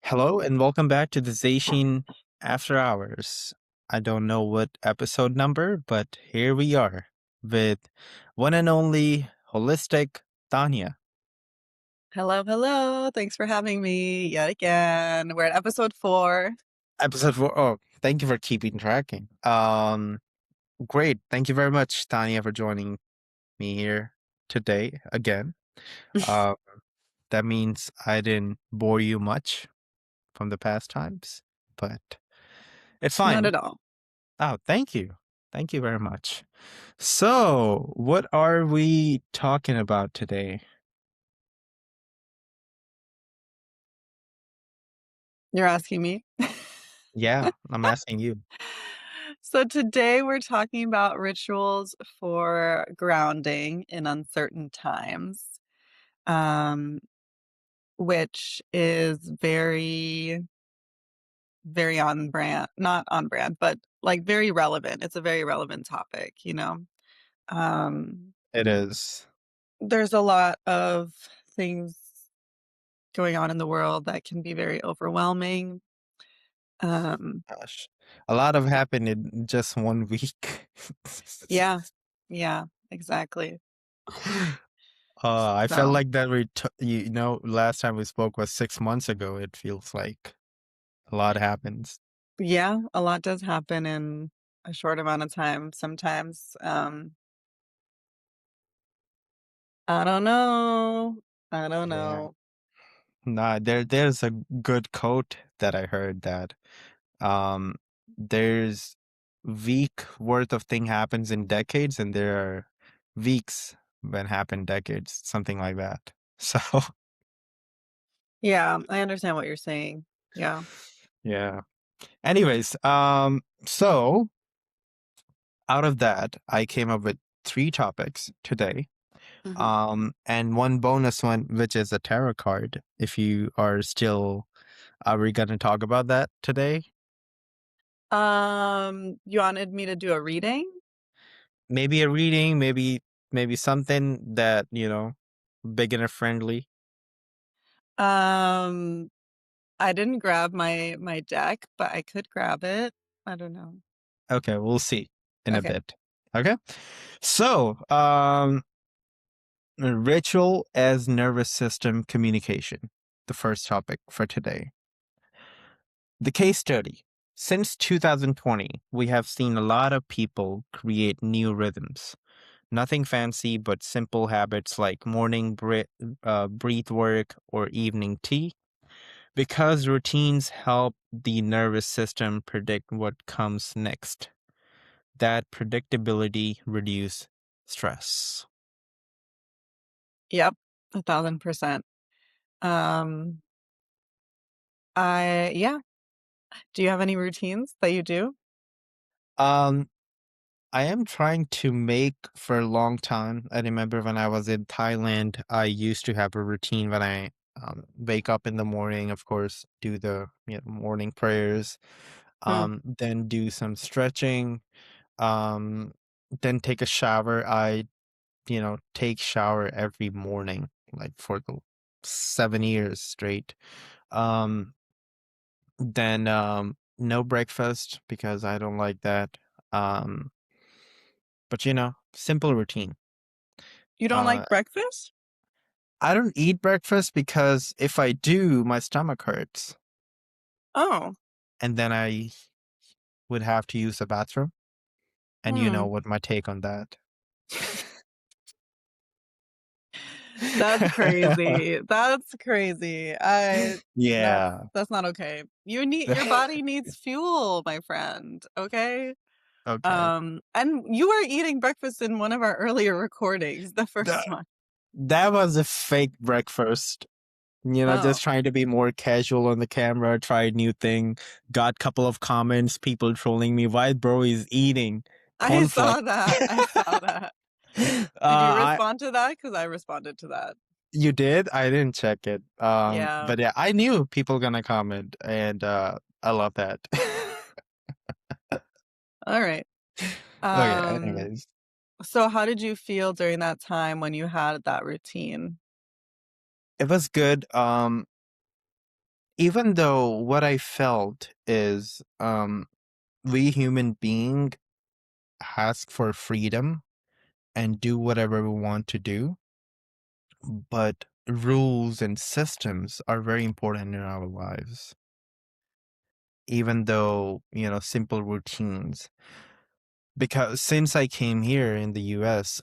Hello and welcome back to the ZÁY SHEEN After Hours. I don't know what episode number, but here we are with one and only Wholistic Tania. Hello, hello. Thanks for having me yet again. We're at episode 4. Episode 4. Oh, thank you for keeping tracking. Great. Thank you very much, Tania, for joining me here today again. Uh, that means I didn't bore you much from the past times, but it's Not fine. at all. Oh, thank you. Thank you very much. So, what are we talking about today? You're asking me? Yeah, I'm asking you. So today we're talking about rituals for grounding in uncertain times, um, which is very on brand, not on brand, but like very relevant. It's a very relevant topic. Um, It is. there's a lot of things going on in the world that can be very overwhelming. Um, Gosh, a lot have happened in just 1 week. yeah, yeah, exactly. I felt So, like that last time we spoke was 6 months ago. It feels like a lot happens. yeah, a lot does happen in a short amount of time sometimes. I don't know. I don't Yeah. know. Nah, there's a good quote that I heard that Um, there's week worth of thing happens in decades, and there are weeks when happen decades, something like that. So, Yeah, I understand what you're saying. Yeah. yeah. Anyways, so out of that, I came up with 3 topics today. Mhm. And one bonus one, which is a tarot card. If you are still, are we going to talk about that today? You wanted me to do a reading? Maybe a reading, maybe something that, beginner friendly. Um, I didn't grab my deck, but I could grab it. I don't know. Okay, we'll see in a Okay. bit. Okay. So, ritual as nervous system communication. The first topic for today. The case study. Since 2020, we have seen a lot of people create new rhythms. Nothing fancy, but simple habits like breath work or evening tea. Because routines help the nervous system predict what comes next. That predictability reduce stress. Yep. 1,000%. Um, yeah. Do you have any routines that you do? Um, I am trying to make for a long time. I remember when I was in Thailand, I used to have a routine when I wake up in the morning, of course, do the morning prayers, Hmm. then do some stretching, um, then take a shower. I, take shower every morning, like for the 7 years straight. Um, Then, no breakfast because I don't like that. Um, but simple routine. You don't Uh, like breakfast? I don't eat breakfast because if I do, my stomach hurts, Oh. and then I would have to use the bathroom. And you know Hmm. what my take on that. That's crazy. That's crazy. I that's Yeah. that's not okay. Your body needs fuel, my friend, okay? Okay. And you were eating breakfast in one of our earlier recordings, the That first one. that was a fake breakfast. Oh, Just trying to be more casual on the camera, tried new thing, got couple of comments, people trolling me, why bro is eating I cornflakes. saw that. I saw that. Did you I respond to that? Because I responded to that. You did? I didn't check it. Yeah. But yeah, I knew people gonna comment, and I love that. All right. Okay, Um, anyways. so how did you feel during that time when you had that routine? It was good. even though what I felt is we human being ask for freedom and do whatever we want to do, but rules and systems are very important in our lives, even though, simple routines. Because since I came here in the US,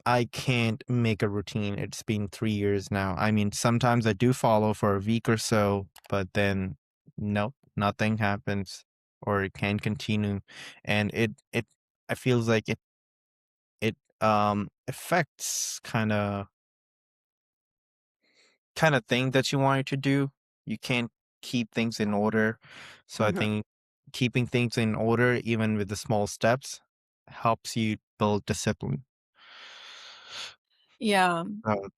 I can't make a routine. It's been 3 years now. I mean, sometimes I do follow for a week or so, but then nope, nothing happens or it can't continue. And I feels like it affects kind of thing that you wanted to do. You can't keep things in order. So I Mhm. think keeping things in order, even with the small steps, helps you build discipline. Yeah.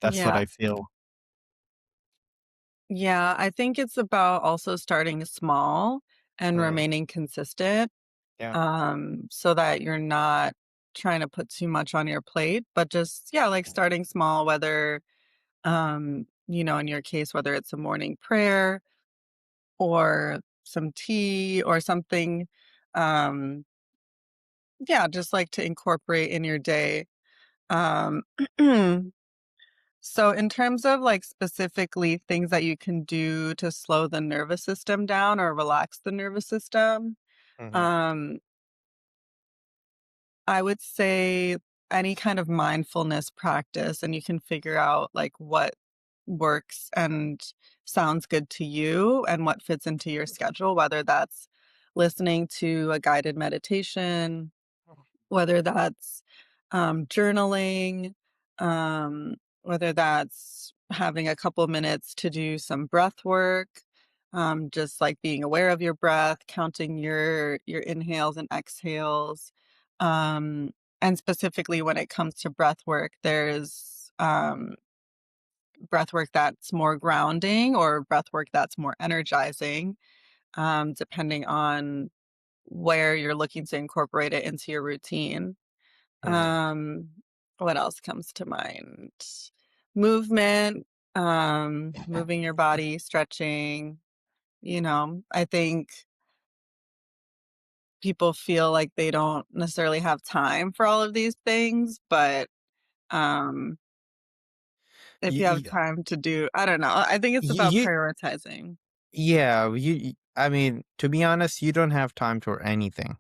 That's what Yeah. I feel. Yeah, I think it's about also starting small and Mm, remaining consistent, yeah. so that you're not trying to put too much on your plate, but just, yeah, like starting small, whether, in your case, whether it's a morning prayer or some tea or something, um, yeah, just like to incorporate in your day. Um, So in terms of, like, specifically things that you can do to slow the nervous system down or relax the nervous system, Mhm, um, I would say any kind of mindfulness practice, and you can figure out, like, what works and sounds good to you and what fits into your schedule, whether that's listening to a guided meditation, whether that's, journaling, um, whether that's having a couple minutes to do some breath work, just like being aware of your breath, counting your inhales and exhales. Um, and specifically when it comes to breath work, there's breath work that's more grounding or breath work that's more energizing, depending on where you're looking to incorporate it into your routine. mhm. Um, what else comes to mind? Movement, moving your body, stretching, I think people feel like they don't necessarily have time for all of these things, but, um, if you have Y time to do I don't know, I think it's y about you prioritizing. Yeah, I mean, to be honest, you don't have time for anything.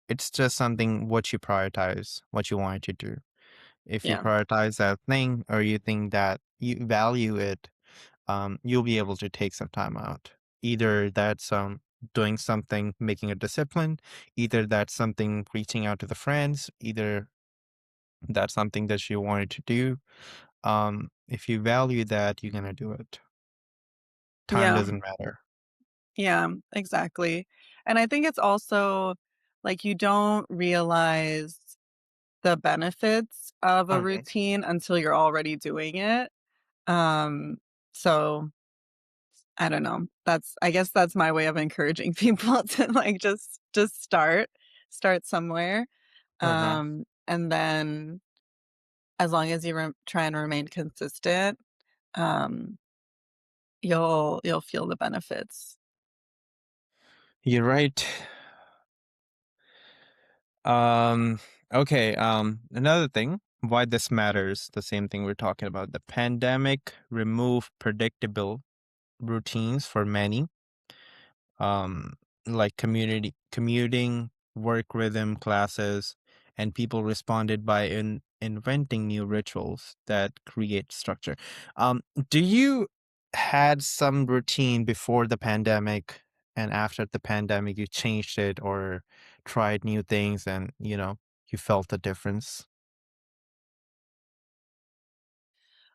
It's just something what you prioritize, what you want to do. If you Yeah. prioritize that thing or you think that you value it, you'll be able to take some time out. Either that's doing something, making a discipline, either that's something reaching out to the friends, either that's something that you wanted to do. If you value that, you're gonna do it. Time Yeah. doesn't matter. Yeah, exactly. And I think it's also, like, you don't realize the benefits of a Mhm. routine until you're already doing it. Um, so I don't know. I guess that's my way of encouraging people to like just start somewhere. Uh-huh. And then as long as you try and remain consistent, um, you'll feel the benefits. You're right. Um, okay, another thing, why this matters, the same thing we're talking about. The pandemic removed predictable routines for many, um, like commuting, work rhythm, classes, and people responded by inventing new rituals that create structure. Do you had some routine before the pandemic and after the pandemic you changed it or tried new things and you felt the difference?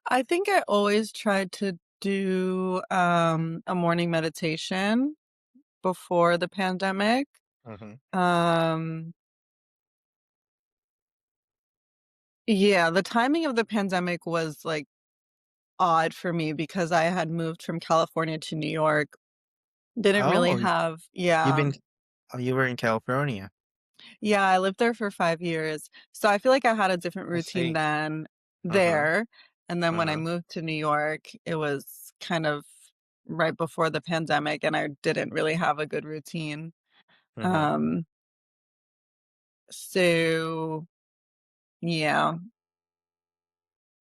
I think I always tried to do a morning meditation before the pandemic. Hmm. Um, yeah, the timing of the pandemic was like odd for me because I had moved from California to New York. Didn't really Oh, have you've yeah. been you were in California. Yeah, I lived there for 5 years. So I feel like I had a different I routine see. than Uh-huh. there, and then when I Uh-huh. moved to New York, it was kind of right before the pandemic, and I didn't really have a good routine. Hmm. Um, so yeah,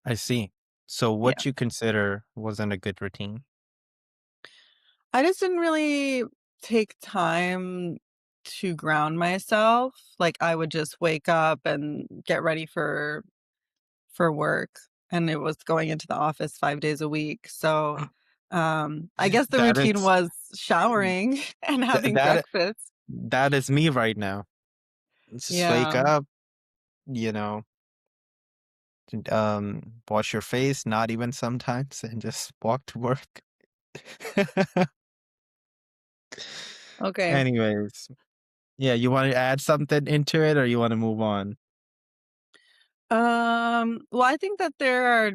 I see. So yeah. what you consider wasn't a good routine? I just didn't really take time to ground myself. Like, I would just wake up and get ready for work, and it was going into the office 5 days a week. So, I guess the That routine is was showering and th- having that breakfast. that is me right now. Just wake Yeah. up, you know, wash your face, not even sometimes, and just walk to work. Okay. Anyways, yeah, you want to add something into it or you want to move on? Well, I think that there are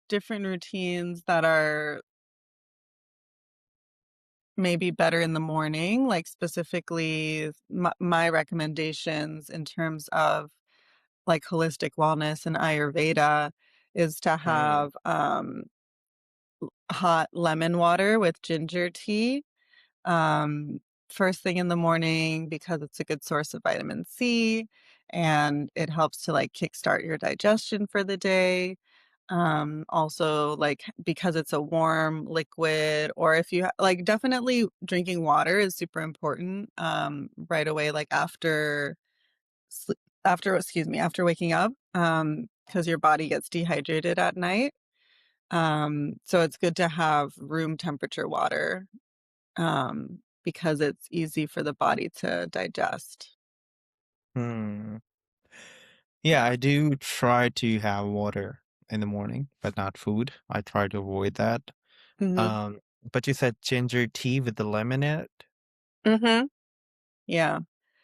different routines that are maybe better in the morning, like specifically my recommendations in terms of like holistic wellness and Ayurveda is to Mm, have hot lemon water with ginger tea um, first thing in the morning because it's a good source of vitamin C and it helps to like kickstart your digestion for the day. Also, like because it's a warm liquid, or if you like, definitely drinking water is super important right away, like after excuse me, after waking up, because your body gets dehydrated at night. So it's good to have room temperature water because it's easy for the body to digest. hmm. Yeah, I do try to have water in the morning, but not food. I try to avoid that. Mhm. Um, but you said ginger tea with the lemon in it? Mhm. Yeah.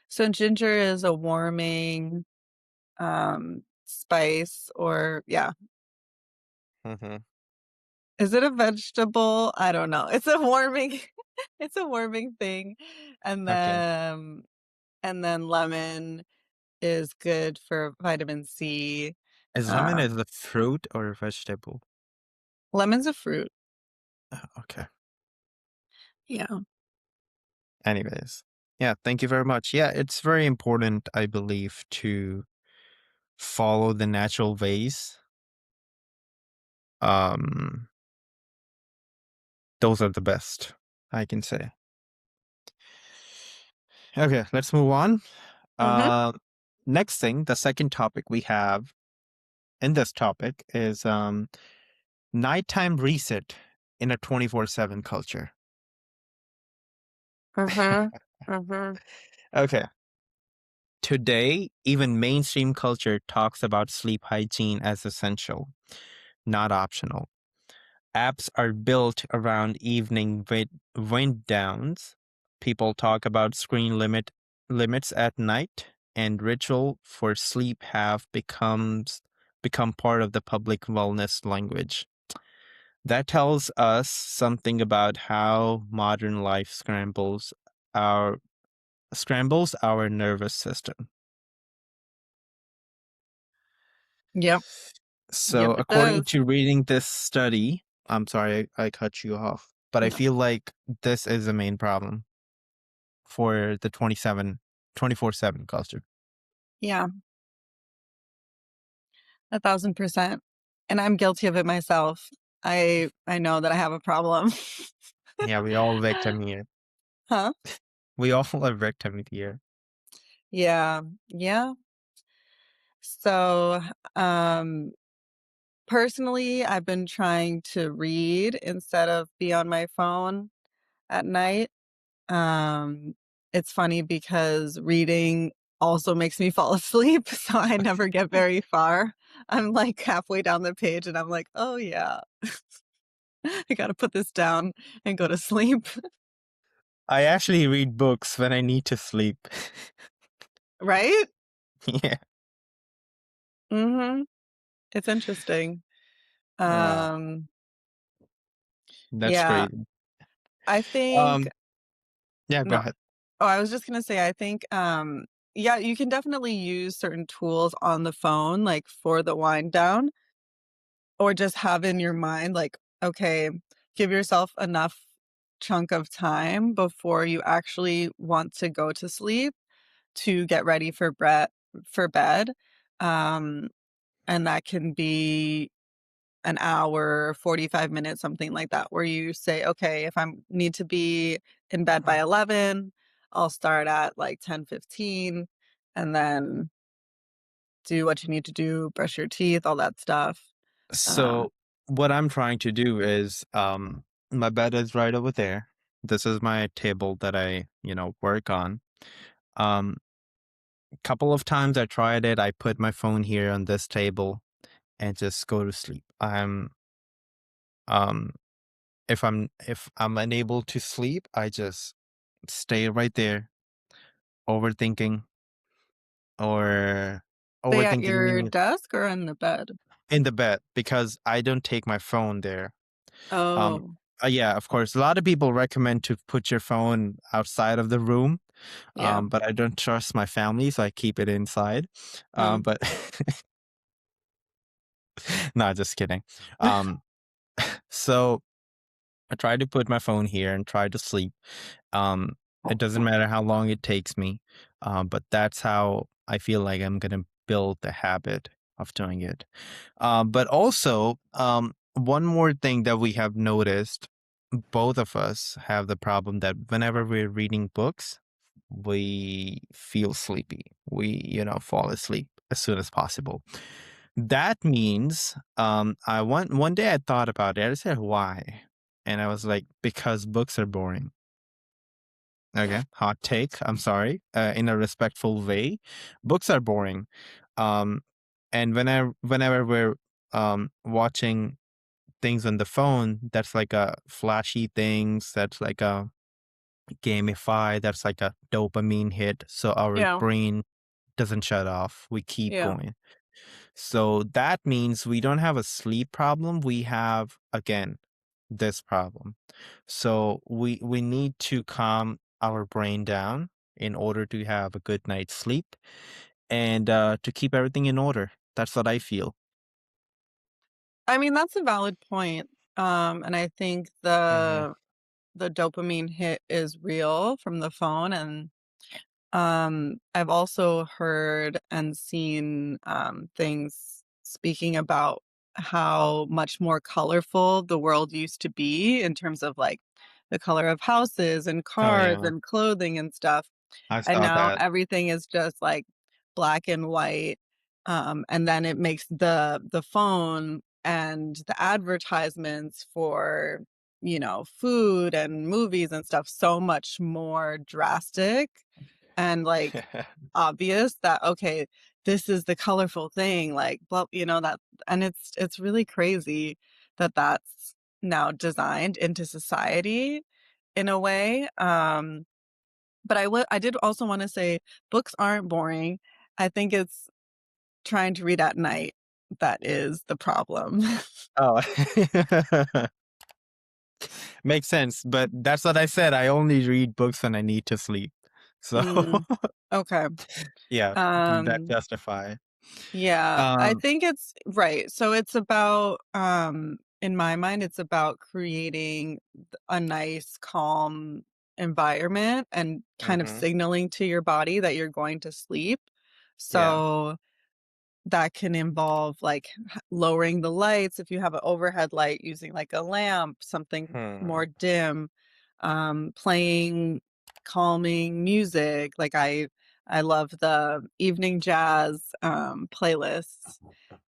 So ginger is a warming, spice or yeah. Hmm. Is it a vegetable? I don't know. It's a warming it's a warming thing. And Okay. then lemon is good for vitamin C. Is lemon Um, is a fruit or a vegetable? lemon's a fruit. Okay. Yeah. Anyways. Yeah, thank you very much. Yeah, it's very important, I believe, to follow the natural ways. Um, those are the best, I can say. Okay, let's move on. Mhm. Uh, next thing, the second topic we have in this topic is nighttime reset in a 24/7 culture. Mhm. Mhm. Okay. Today, even mainstream culture talks about sleep hygiene as essential, not optional. Apps are built around evening wind downs. People talk about limits at night, and ritual for sleep have become part of the public wellness language. That tells us something about how modern life our scrambles our nervous system. Yep. So, Yep, it according does. to reading this study, I'm sorry I cut you off, but I No. feel like this is the main problem for the 24/7 culture. Yeah, 1,000%. And I'm guilty of it myself. I know that I have a problem. Yeah, we all victim here. Huh? We all are victim here. Yeah. Yeah. So, um, personally, I've been trying to read instead of be on my phone at night. Um, it's funny because reading also makes me fall asleep, so I never get very far. I'm, like, halfway down the page, and I'm like, "Oh, yeah. I gotta put this down and go to sleep." I actually read books when I need to sleep. Right? Yeah. Mhm. It's interesting. Yeah, Um, that's yeah, crazy. I think Um, yeah, go no. ahead. Oh, I was just gonna say, I think, yeah, you can definitely use certain tools on the phone, like, for the wind down, or just have in your mind, like, okay, give yourself enough chunk of time before you actually want to go to sleep to get ready for bed. Um, and that can be an hour, 45 minutes, something like that, where you say, okay, if I need to be in bed by 11, I'll start at like 10:15 and then do what you need to do, brush your teeth, all that stuff. Um, So what I'm trying to do is, my bed is right over there. This is my table that I, work on. Um, Couple of times I tried it. I put my phone here on this table and just go to sleep. Um, if I'm unable to sleep, I just stay right there, overthinking or stay at overthinking your means desk or in the bed? in the bed because I don't take my phone there. Um, Oh, yeah, of course. A lot of people recommend to put your phone outside of the room, yeah. but I don't trust my family, so I keep it inside. Oh. But no, just kidding. Um, so I try to put my phone here and try to sleep. Um, it doesn't matter how long it takes me, but that's how I feel like I'm gonna build the habit of doing it. But also, one more thing that we have noticed, both of us have the problem that whenever we're reading books, we feel sleepy. We, fall asleep as soon as possible. That means, one day I thought about it. I said, why? And I was like, because books are boring. Okay, hot take. I'm sorry. In a respectful way, books are boring. Um, and whenever we're watching things on the phone, that's like a flashy things. That's like a gamify. That's like a dopamine hit. So our Yeah, brain doesn't shut off. We keep yeah. going. So that means we don't have a sleep problem. We have, again, this problem. So we need to calm our brain down in order to have a good night's sleep and to keep everything in order. That's what I feel. I mean, that's a valid point. And I think Hmm. the dopamine hit is real from the phone, and I've also heard and seen things speaking about how much more colorful the world used to be in terms of like the color of houses and Oh cars yeah, and clothing and stuff. I And saw now that. everything is just like black and white. And then it makes the phone and the advertisements for, food and movies and stuff so much more drastic and like obvious that okay, this is the colorful thing, like well, that and it's really crazy that that's now designed into society in a way. But I did also wanna say books aren't boring. I think it's trying to read at night that is the problem. Oh, makes sense. But that's what I said. I only read books when I need to sleep. So Mm, okay. yeah, that Um, justify. yeah, I Um, think it's right. So it's about, in my mind, it's about creating a nice, calm environment and kind of mhm, signaling to your body that you're going to sleep. yeah. So that can involve, like, lowering the lights if you have an overhead light, using, like, a lamp, something Hmm. more dim, playing calming music, like, I love the evening jazz, playlists,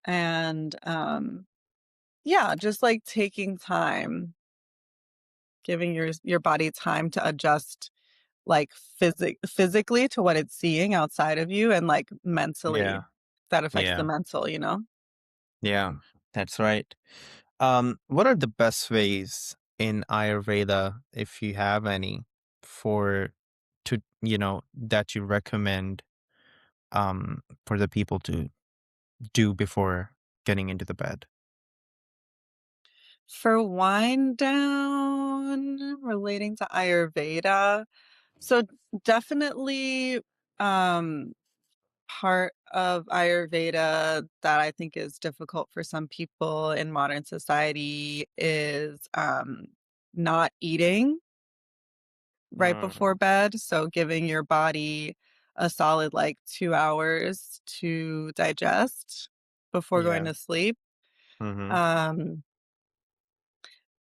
and, yeah, just, like, taking time, giving your body time to adjust, like, physically to what it's seeing outside of you and, like, mentally. Yeah. That affects the Yeah. mental, you know? Yeah. That's right. What are the best ways in Ayurveda, if you have any, for that you recommend for the people to do before getting into the bed? For wind down relating to Ayurveda, so definitely, um, part of Ayurveda that I think is difficult for some people in modern society is, not eating. right before Mm, bed, so giving your body a solid, like, 2 hours to digest before going yeah. to sleep. Mhm. Um,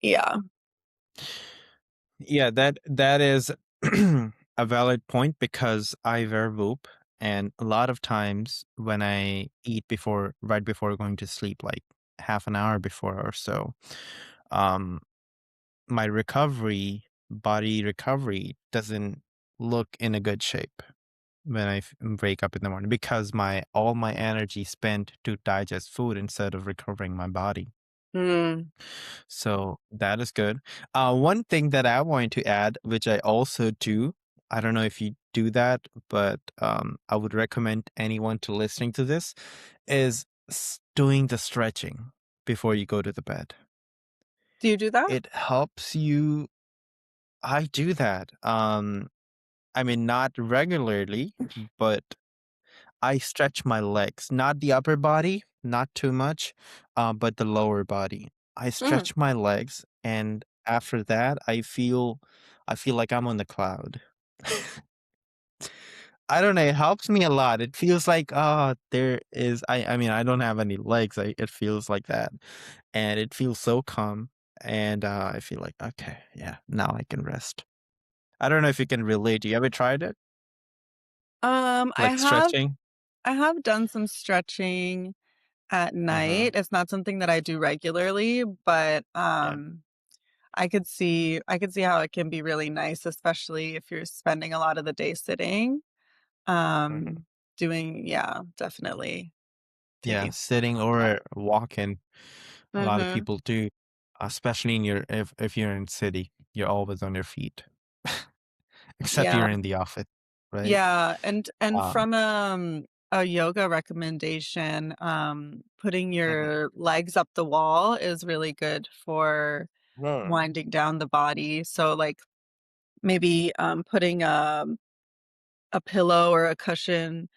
yeah. Yeah, that is a valid point because I wear Whoop, and a lot of times when I eat before, right before going to sleep, like half an hour before or so, um, my body recovery doesn't look in a good shape when wake up in the morning because my all my energy spent to digest food instead of recovering my body. Mm. So that is good. One thing that I wanted to add, which I also do, I don't know if you do that, but I would recommend anyone to listening to this is doing the stretching before you go to the bed. Do you do that? It helps you. I do that. I mean, not regularly, but I stretch my legs, not the upper body, not too much, but the lower body. I Mm. stretch my legs, and after that, I feel like I'm on the cloud. I don't know, it helps me a lot. It feels like, there is I mean, I don't have any legs. It feels like that, and it feels so calm, and, I feel like, "Okay, yeah, now I can rest." I don't know if you can relate. You ever tried it? Um, I Like have stretching? I have done some stretching at Mhm. night. It's not something that I do regularly, but, Yeah. I could see how it can be really nice, especially if you're spending a lot of the day sitting. Mhm. Um, yeah, definitely Yeah, taking sitting like that. or walking. A lot of Mhm. people do, especially in your if you're in city, you're always on your feet, except Yeah. you're in the office, right? Yeah, and Um, from, a yoga recommendation, putting mhm. your legs up the wall is really good for Mm, winding down the body. So, like, maybe, putting, a pillow or a cushion,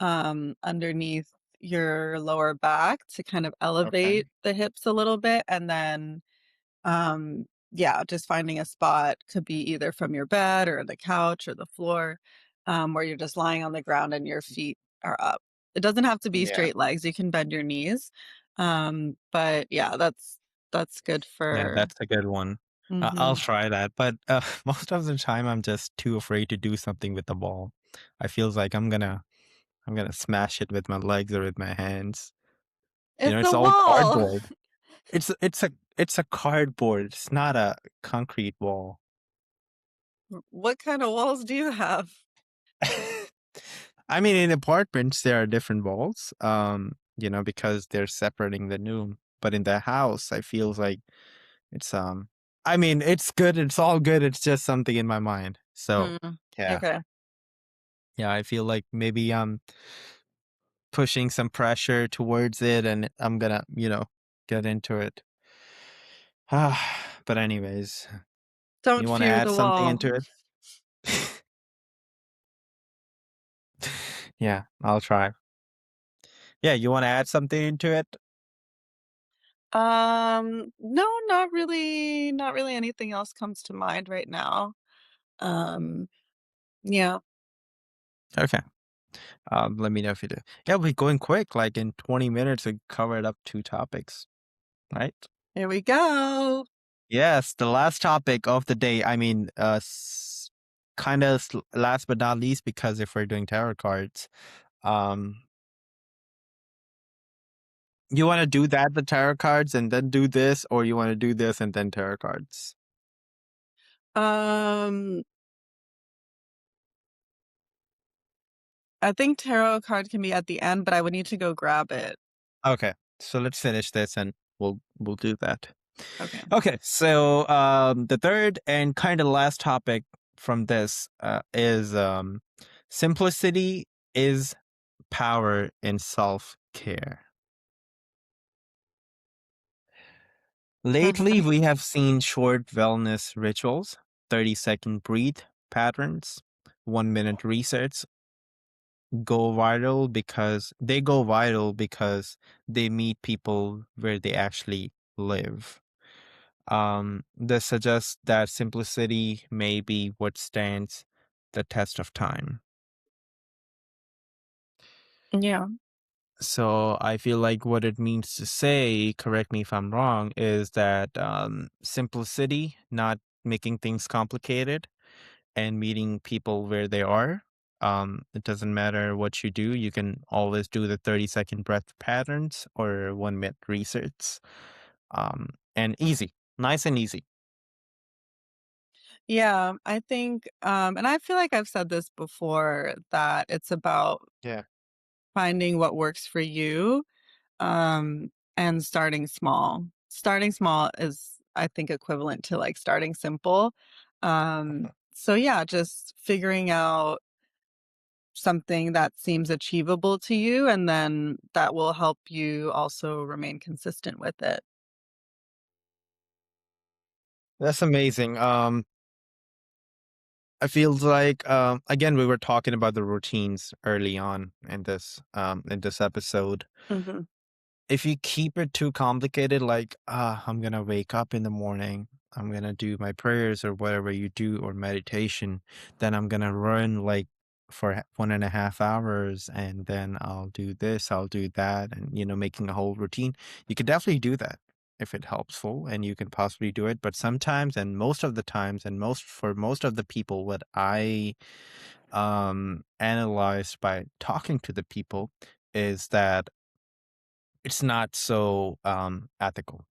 underneath your lower back to kind of okay. elevate the hips a little bit, and then, yeah, just finding a spot could be either from your bed or the couch or the floor, where you're just lying on the ground and your feet are up. It doesn't have to be Yeah. straight legs, you can bend your knees, but yeah, that's good Yeah, for. that's a good one. I'll Mhm. try that, but, most of the time, I'm just too afraid to do something with the ball. I feels like I'm gonna smash it with my legs or with my hands. You know, It's it's a all wall! cardboard. It's a cardboard. It's not a concrete wall. What kind of walls do you have? I mean, in apartments, there are different walls, because they're separating the new. But in the house, I feels like it's I mean, it's good. It's all good. It's just something in my mind. So Mm, yeah, okay. yeah, I feel like maybe I'm pushing some pressure towards it, and I'm gonna, get into it. But anyways, Don't you want to fear add the something wall. into it? Yeah, I'll try. Yeah, you want to add something into it? No, not really anything else comes to mind right now. Um, yeah. Okay. Let me know if you do. Yeah, we're going quick. Like in 20 minutes, we covered up two topics, right? Here we go. Yes, the last topic of the day. I mean, kind of last but not least, because if we're doing tarot cards, um, you want to do that, the tarot cards, and then do this, or you want to do this and then tarot cards? Um, I think tarot card can be at the end, but I would need to go grab it. Okay, so let's finish this and we'll do that. Okay. Okay, so the third and kind of last topic from this is simplicity is power in self care. Lately, Okay. we have seen short wellness rituals, 30-second breathe patterns, 1 minute resets go viral because they meet people where they actually live. This suggests that simplicity may be what stands the test of time. Yeah. So I feel like what it means to say, correct me if I'm wrong, is that simplicity, not making things complicated, and meeting people where they are. It doesn't matter what you do. You can always do the 30-second breath patterns or 1 minute resets. And easy, nice and easy. Yeah, I think, and I feel like I've said this before, that it's about Yeah. finding what works for you, and starting small. Starting small is, I think, equivalent to like starting simple. So yeah, just figuring out something that seems achievable to you, and then that will help you also remain consistent with it. That's amazing. I feels like again we were talking about the routines early on in this episode. Mhm. If you keep it too complicated, like, I'm gonna wake up in the morning, I'm gonna do my prayers or whatever you do or meditation, then I'm gonna run like for 1.5 hours, and then I'll do this, I'll do that, and making a whole routine. You could definitely do that if it helpful, and you can possibly do it. But sometimes, and most of the times, and most of the people, what I analyzed by talking to the people is that it's not so, ethical.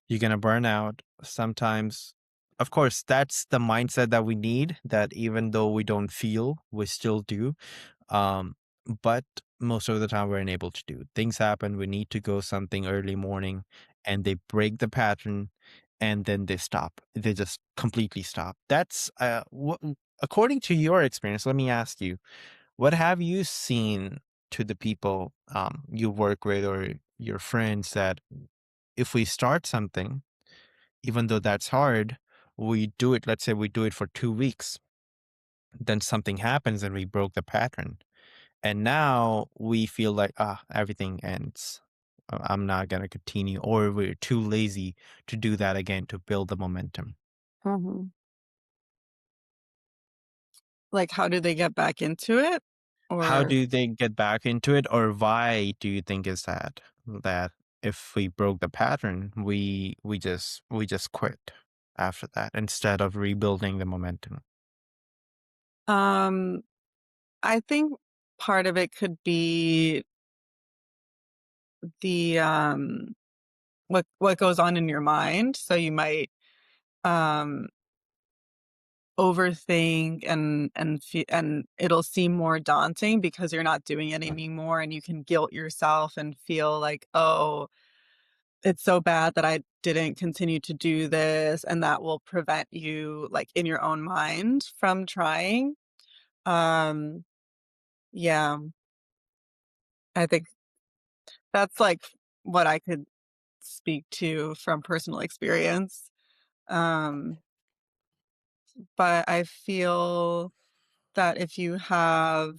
You're gonna burn out sometimes. Of course, that's the mindset that we need, that even though we don't feel, we still do. Um, but most of the time we're unable to do. Things happen, we need to go something early morning, and they break the pattern, and then they stop. They just completely stop. That's, according to your experience, let me ask you, what have you seen to the people you work with or your friends that if we start something, even though that's hard, we do it, let's say we do it for 2 weeks, then something happens and we broke the pattern. And now we feel like, everything ends. I'm not going to continue, or we're too lazy to do that again to build the momentum. Mhm. Like, how do they get back into it? How Or do they get back into it, or why do you think is that if we broke the pattern, we just quit after that instead of rebuilding the momentum? um, I think part of it could be the, what goes on in your mind. So you might, um, overthink, and it'll seem more daunting because you're not doing it anymore, and you can guilt yourself and feel like, "Oh, it's so bad that I didn't continue to do this," and that will prevent you, like, in your own mind from trying. Um, yeah, I think that's, like, what I could speak to from personal experience. Um, but I feel that if you have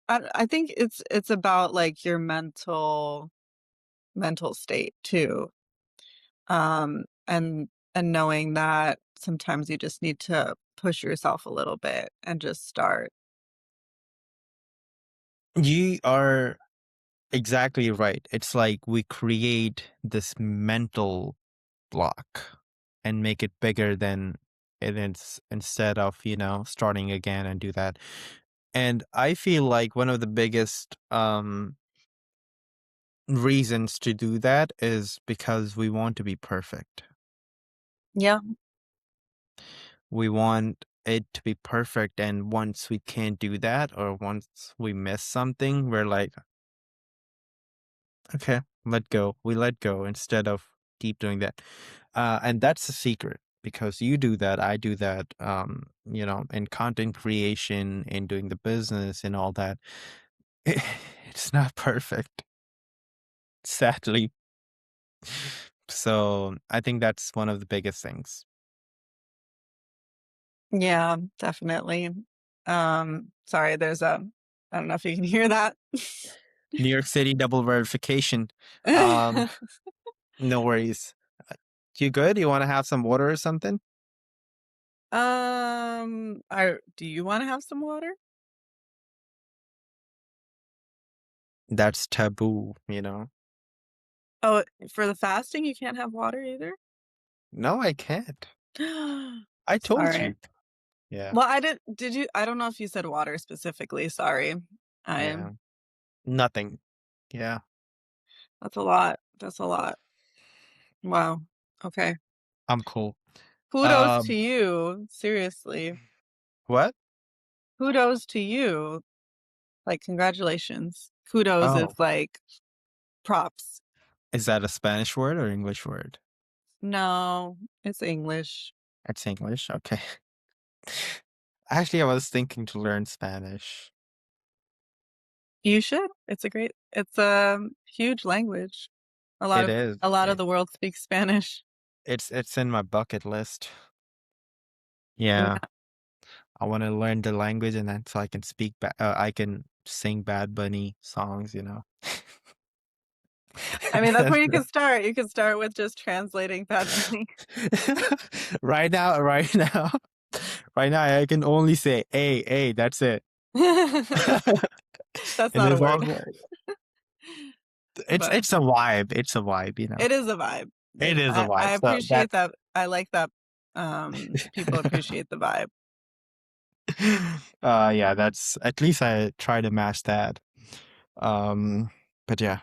I think it's about, like, your mental state too, and knowing that sometimes you just need to push yourself a little bit and just start. You are exactly right. It's like we create this mental block and make it bigger than it is, instead of, starting again and do that. And I feel like one of the biggest reasons to do that is because we want to be perfect. Yeah. We want it to be perfect. And once we can't do that, or once we miss something, we're like, okay, let go. We let go instead of keep doing that. And that's the secret, because you do that, I do that, in content creation, in doing the business and all that. It's not perfect, sadly. So I think that's one of the biggest things. Yeah, definitely. Sorry, there's a I don't know if you can hear that. New York City double verification. Um, no worries. You good? You want to have some water or something? Do you want to have some water? That's taboo, you know? Oh, for the fasting, you can't have water either? No, I can't. I told Sorry. you. Yeah, Well, did you I don't know if you said water specifically, sorry. I yeah. Nothing. Yeah, That's a lot. That's a lot. Wow. Okay. I'm cool. Kudos to Um, you. Seriously. what? Kudos to you. Like, congratulations. Kudos is Oh, like props. is that a Spanish word or English word? No, it's English. It's English. Okay. Actually, I was thinking to learn Spanish. You should. It's a huge language. A lot It of is. a lot of the world speaks Spanish. It's in my bucket list. Yeah, Yeah. I want to learn the language and then so I can I can sing Bad Bunny songs, you know. I mean, that's That's where you it. can start. You can start with just translating Bad Bunny. Right now, right now, I can only say A, that's it. That's And not a it's word. all But it's a vibe. It's a vibe, you know. it is a vibe. It is a I vibe. So that appreciate that. I like that, people appreciate the vibe. yeah, that's at least I try to match that. Um, but yeah,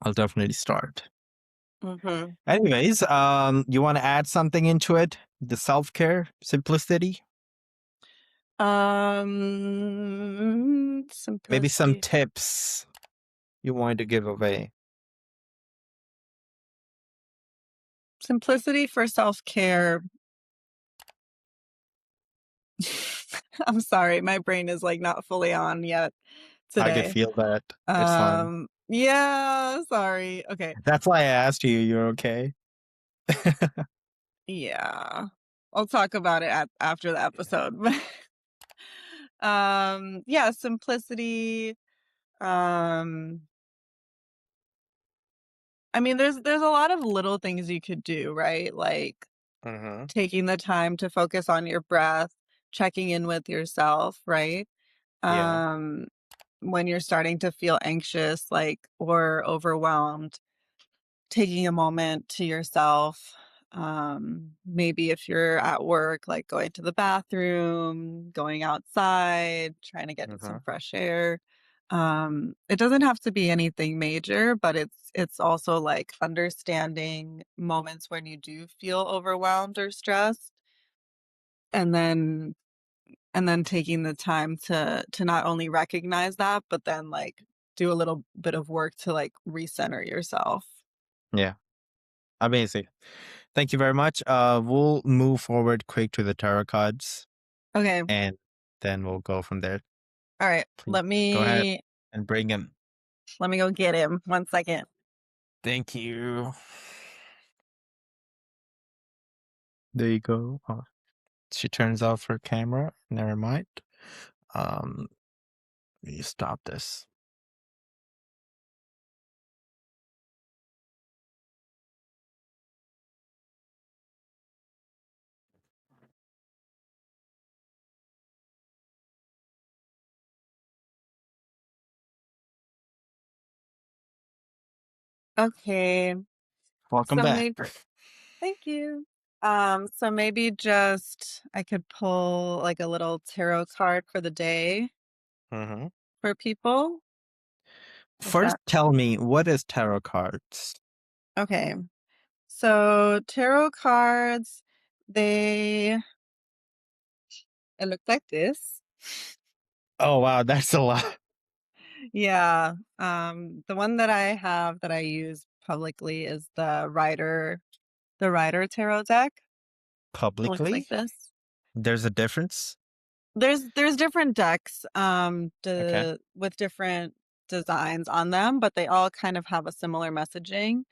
I'll definitely start. Mhm. Anyways, you want to add something into it? The self-care, simplicity, maybe some Simplicity. tips you wanted to give away. Simplicity for self-care. I'm sorry, my brain is, like, not fully on yet I could today. feel that. It's fine. Yeah, sorry. Okay. That's why I asked you. You're okay? Yeah. I'll talk about it after the episode. Yeah, simplicity. Um, I mean, there's a lot of little things you could do, right? Like Mm-hmm. taking the time to focus on your breath, checking in with yourself, right? Yeah. Um, when you're starting to feel anxious, like, or overwhelmed, taking a moment to yourself. Maybe if you're at work, like going to the bathroom, going outside, trying to get Mm-hmm. some fresh air. It doesn't have to be anything major, but it's also like understanding moments when you do feel overwhelmed or stressed, and then taking the time to not only recognize that, but then like do a little bit of work to like recenter yourself. Yeah. Amazing. Thank you very much. We'll move forward quick to the tarot cards Okay. and then we'll go from there. All right. Please go ahead and bring him. Let me go get him. 1 second. Thank you. There you go. Oh, she turns off her camera. Never mind. Um, you stop this. Okay. Welcome So back. maybe Thank you. So maybe just I could pull like a little tarot card for the day Hmm. for people. Is First, that tell me what is tarot cards? okay? So tarot cards, they it looks like this. Oh wow, that's a lot. Yeah. The one that I have that I use publicly is the Rider Tarot deck. It looks like Publicly, this. there's a difference. There's different decks, Okay. with different designs on them, but they all kind of have a similar messaging.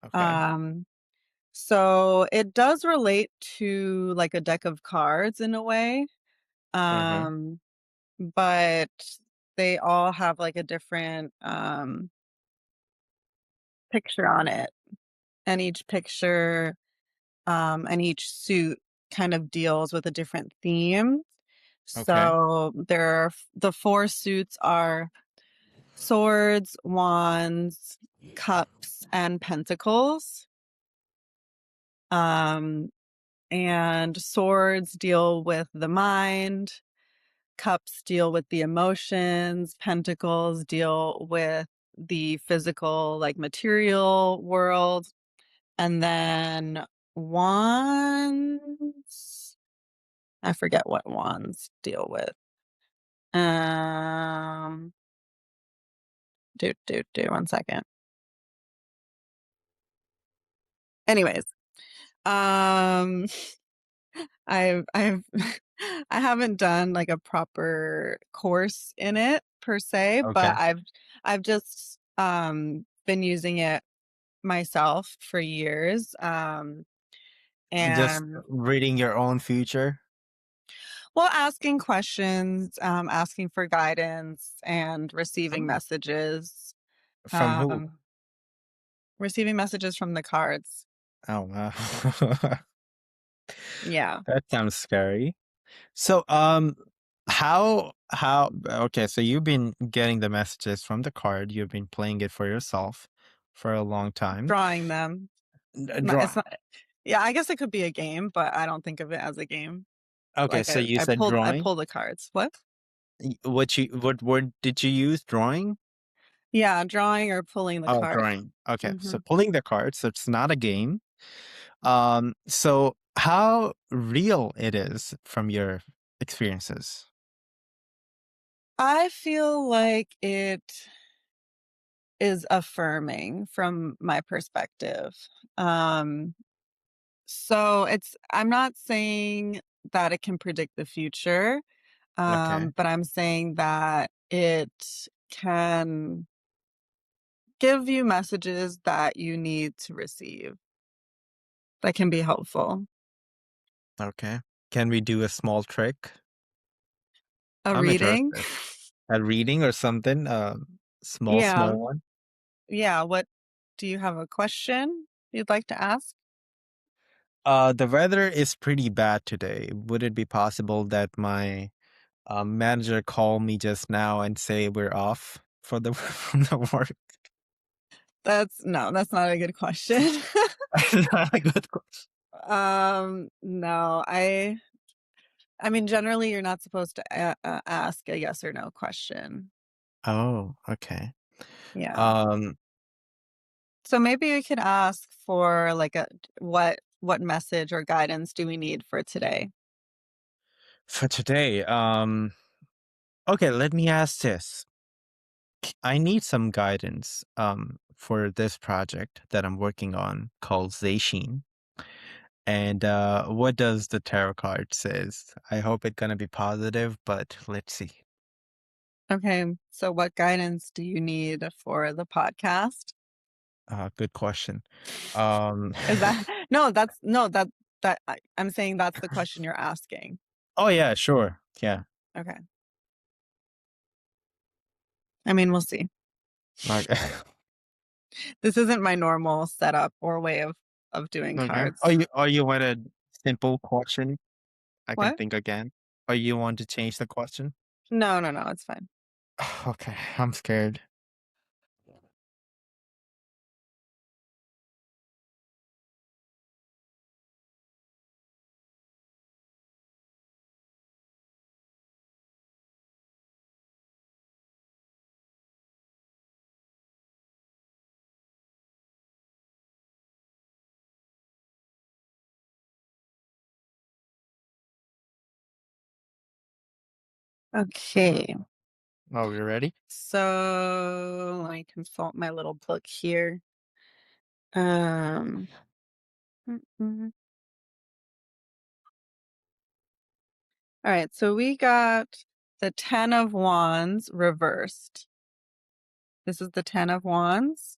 Okay. Um, so it does relate to like a deck of cards in a way, Mm-hmm. um, but they all have like a different picture on it, and each picture. and each suit kind of deals with a different theme. Okay. So the four suits are swords, wands, cups, and pentacles. Um, and swords deal with the mind, cups deal with the emotions, pentacles deal with the physical, like material world, and then wands, I forget what wands deal with. Um, do 1 second. Anyways, um, I've I haven't done like a proper course in it per se, but Okay. I've just been using it myself for years. Just And reading your own future well, asking questions, asking for guidance and receiving from messages. from who? Um, receiving messages from the cards. Oh wow. Yeah. That sounds scary. So, how okay, so you've been getting the messages from the card, you've been playing it for yourself for a long time. Drawing them. Draw. It's not, yeah, I guess it could be a game, but I don't think of it as a game. Okay, Like so you said I drawing. pull the cards. What? What word did you use? Drawing? Yeah, drawing or pulling the Oh, cards. drawing. Okay, so Mhm. pulling the cards, so it's not a game. So how real it is from your experiences? I feel like it is affirming from my perspective. Um, so I'm not saying that it can predict the future, Okay. but I'm saying that it can give you messages that you need to receive that can be helpful. Okay. Can we do a small trick? A I'm reading? interested. A reading or something? Yeah. Small one. Yeah. What do you have a question you'd like to ask? The weather is pretty bad today. Would it be possible that my manager call me just now and say we're off for the from the work? That's not a good question. Not a good question. No, I mean, generally, you're not supposed to ask a yes or no question. Oh, okay. Yeah. Um, So maybe we could ask for like what message or guidance do we need for today? for today, okay, let me ask this. I need some guidance for this project that I'm working on called ZÁY SHEEN. And what does the tarot card says? I hope it's gonna be positive, but let's see. Okay. So what guidance do you need for the podcast? Good question. Um, Is that no, that's no, I'm saying that's the question you're asking. oh yeah, sure. Yeah. Okay. I mean, we'll see. Okay. This isn't my normal setup or way of doing Okay. cards. Are you want a simple question? I can What? think again. Or you want to change the question? No, no, no, it's fine. Okay, I'm scared. Okay. Oh, you ready? So let me consult my little book here. Um, all right. So we got the 10 of Wands reversed. This is the 10 of Wands,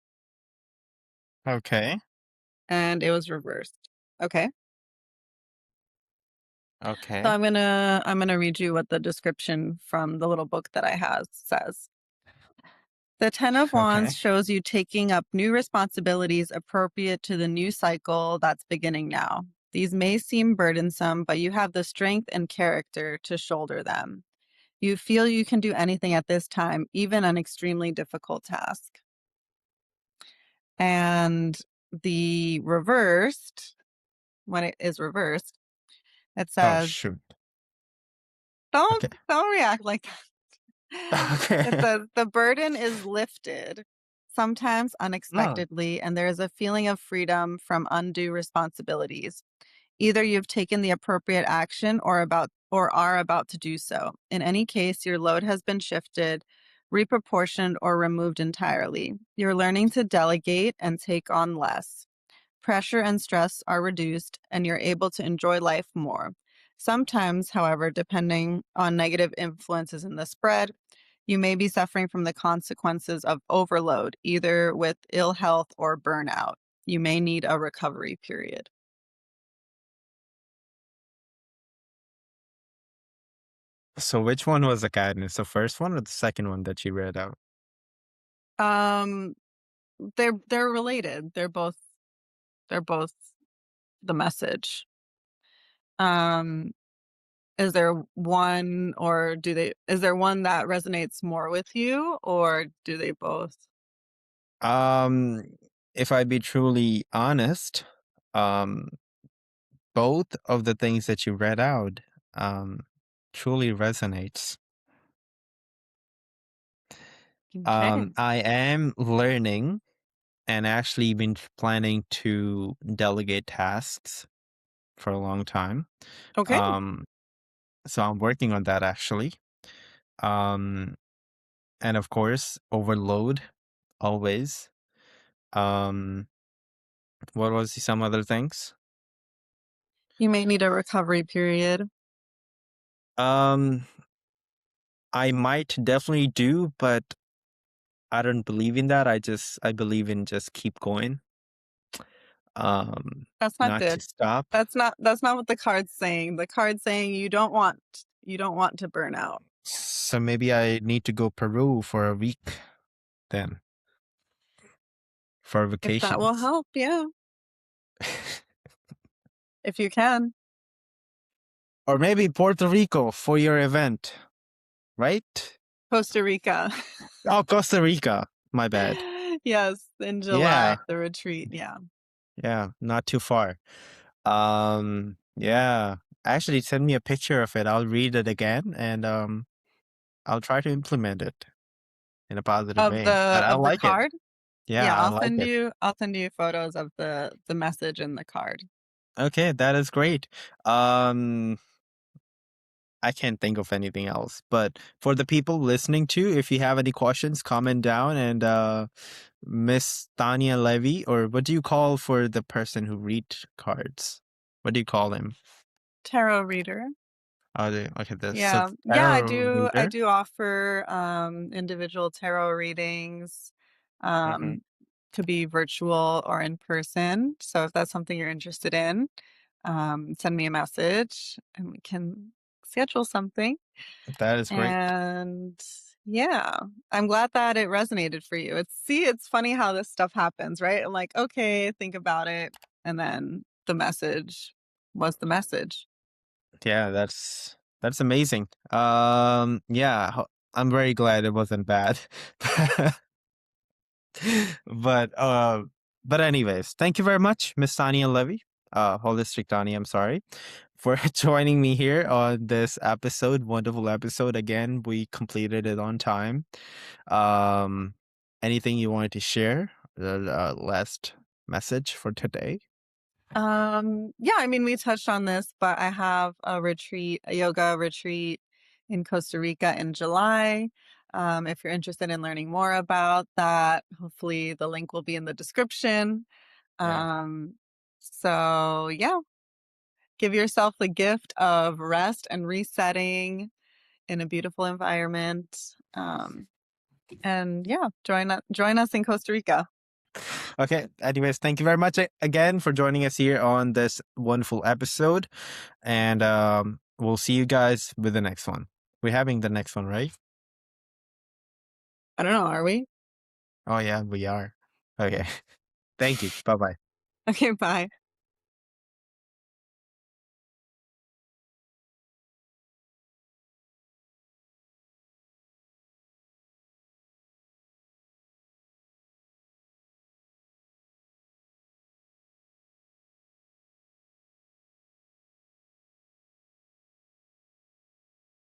Okay. and it was reversed. Okay. So Okay. I'm gonna read you what the description from the little book that I have says. The 10 of Wands Okay. shows you taking up new responsibilities appropriate to the new cycle that's beginning now. These may seem burdensome, but you have the strength and character to shoulder them. You feel you can do anything at this time, even an extremely difficult task. And the reversed, when it is reversed, it Oh, says, shoot. don't Okay. don't react like that. It Okay. says the burden is lifted, sometimes Mm. unexpectedly, and there is a feeling of freedom from undue responsibilities. Either you've taken the appropriate action or are about to do so. In any case, your load has been shifted, reproportioned, or removed entirely. You're learning to delegate and take on less. Pressure and stress are reduced, and you're able to enjoy life more. Sometimes, however, depending on negative influences in the spread, you may be suffering from the consequences of overload, either with ill health or burnout. You may need a recovery period. So which one was the guidance? The first one or the second one that you read out? Um, they're related. They're both the message. Um, is there one or do they is there one that resonates more with you or do they both? Um, if I be truly honest, um, both of the things that you read out, um, truly resonates. Okay. I am learning and actually been planning to delegate tasks for a long time. Okay. Um, so I'm working on that actually. Um, and of course, overload always. Um, what was some other things? You may need a recovery period. Um, I might definitely do, but I don't believe in that. I believe in just keep going. Um, That's not not to good. stop. That's not what the card's saying. The card's saying you don't want to burn out. So maybe I need to go Peru for a week then for If that will vacations. help, yeah, if you can. Or maybe Puerto Rico for your event, right? Costa Rica. Oh, Costa Rica. My bad. Yes, in July, Yeah, the retreat, yeah. yeah, not too far. Yeah. Actually, send me a picture of it. I'll read it again and I'll try to implement it in a positive Of way. the And I of the like it. card? Yeah, Yeah, I I'll like send it. you I'll send you photos of the message in the card. Okay, that is great. Um, I can't think of anything else. But for the people listening too, if you have any questions, comment down and Miss Tania Levy, or what do you call for the person who read cards? What do you call him? Tarot reader. Okay, this Yeah. Yeah, I tarot do I reader. do offer, individual tarot readings, Hmm. um, could be virtual or in person. So if that's something you're interested in, send me a message and we can schedule something. That is great. And yeah, I'm glad that it resonated for you. It's funny how this stuff happens, right? I'm like, okay, think about it. And then the message was the message. Yeah, that's amazing. Yeah, I'm very glad it wasn't bad. But but anyways, thank you very much, Miss Tania Levy, Holistic Tania, I'm sorry, for joining me here on this episode, wonderful episode. Again, we completed it on time. Um, anything you wanted to share? The last message for today? Yeah, I mean, we touched on this, but I have a retreat, a yoga retreat in Costa Rica in July. If you're interested in learning more about that, hopefully the link will be in the description. Yeah. Um, so yeah, give yourself the gift of rest and resetting in a beautiful environment. And yeah, join us in Costa Rica. Okay. Anyways, thank you very much again for joining us here on this wonderful episode. And we'll see you guys with the next one. We're having the next one, right? I don't know, are we? Oh, yeah, we are. Okay. Thank you. Bye bye. Okay, bye.